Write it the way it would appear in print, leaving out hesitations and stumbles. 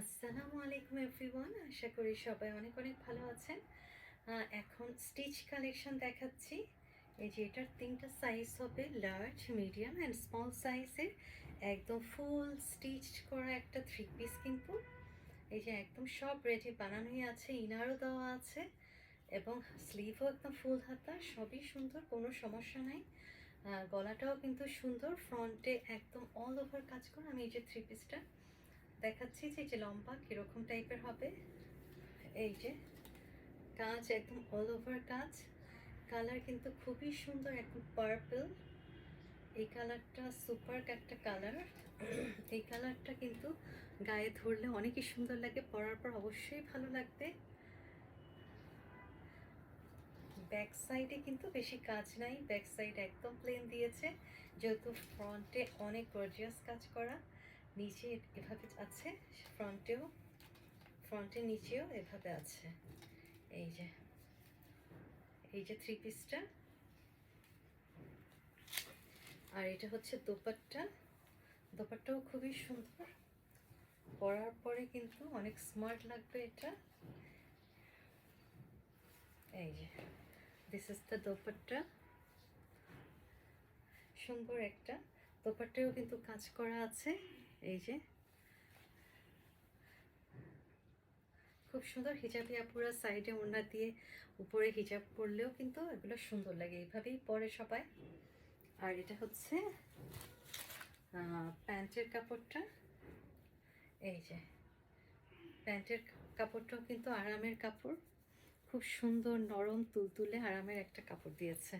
আসসালামু আলাইকুম এভরিওয়ান, আশা করি সবাই অনেক অনেক ভালো আছেন। এখন স্টিচ কালেকশন দেখাচ্ছি। এই যে এটার 3টা সাইজ হবে, লার্জ, মিডিয়াম অ্যান্ড স্মল সাইজের। একদম ফুল স্টিচ করা একটা 3 পিস কিন্তু। এই যে একদম সব রেডি বানানোই আছে, ইনারও দেওয়া আছে এবং স্লিভও একদম ফুল হাতা, সবই সুন্দর, কোনো সমস্যা নাই। গলাটাও কিন্তু সুন্দর, ফ্রন্টে একদম অল ওভার কাজ করা। আমি এই যে 3 পিসটা দেখাচ্ছি যে যে লম্বা কীরকম টাইপের হবে। এই যে কাজ একদম অল ওভার কাজ, কালার কিন্তু খুবই সুন্দর, একদম পার্পল। এই কালারটা সুপার একটা কালার। এই কালারটা কিন্তু গায়ে ধরলে অনেকই সুন্দর লাগে, পরার পর অবশ্যই ভালো লাগবে। ব্যাক সাইডে কিন্তু বেশি কাজ নাই, ব্যাক সাইড একদম প্লেন দিয়েছে, যেহেতু ফ্রন্টে অনেক গর্জিয়াস কাজ করা। নিচে এভাবে আছে, ফ্রন্টের নিচেও এভাবে আছে। এই যে 3 পিসটা। আর এটা হচ্ছে দোপাট্টাও খুবই সুন্দর, পরার পরে কিন্তু অনেক স্মার্ট লাগবে এটা। এই যে দিস ইজ দ্য দোপাট্টা, সুন্দর একটা। দোপাট্টাও কিন্তু কাজ করা আছে। এই যে খুব সুন্দর, হিজাবি আপুরা সাইডে ওড়না দিয়ে উপরে হিজাব পরলেও কিন্তু এগুলো সুন্দর লাগে, এইভাবেই পরে সবাই। আর এটা হচ্ছে প্যান্টের কাপড়টা। এই যে প্যান্টের কাপড়টাও কিন্তু আরামের কাপড়, খুব সুন্দর নরম তুলতুলে আরামের একটা কাপড় দিয়েছে।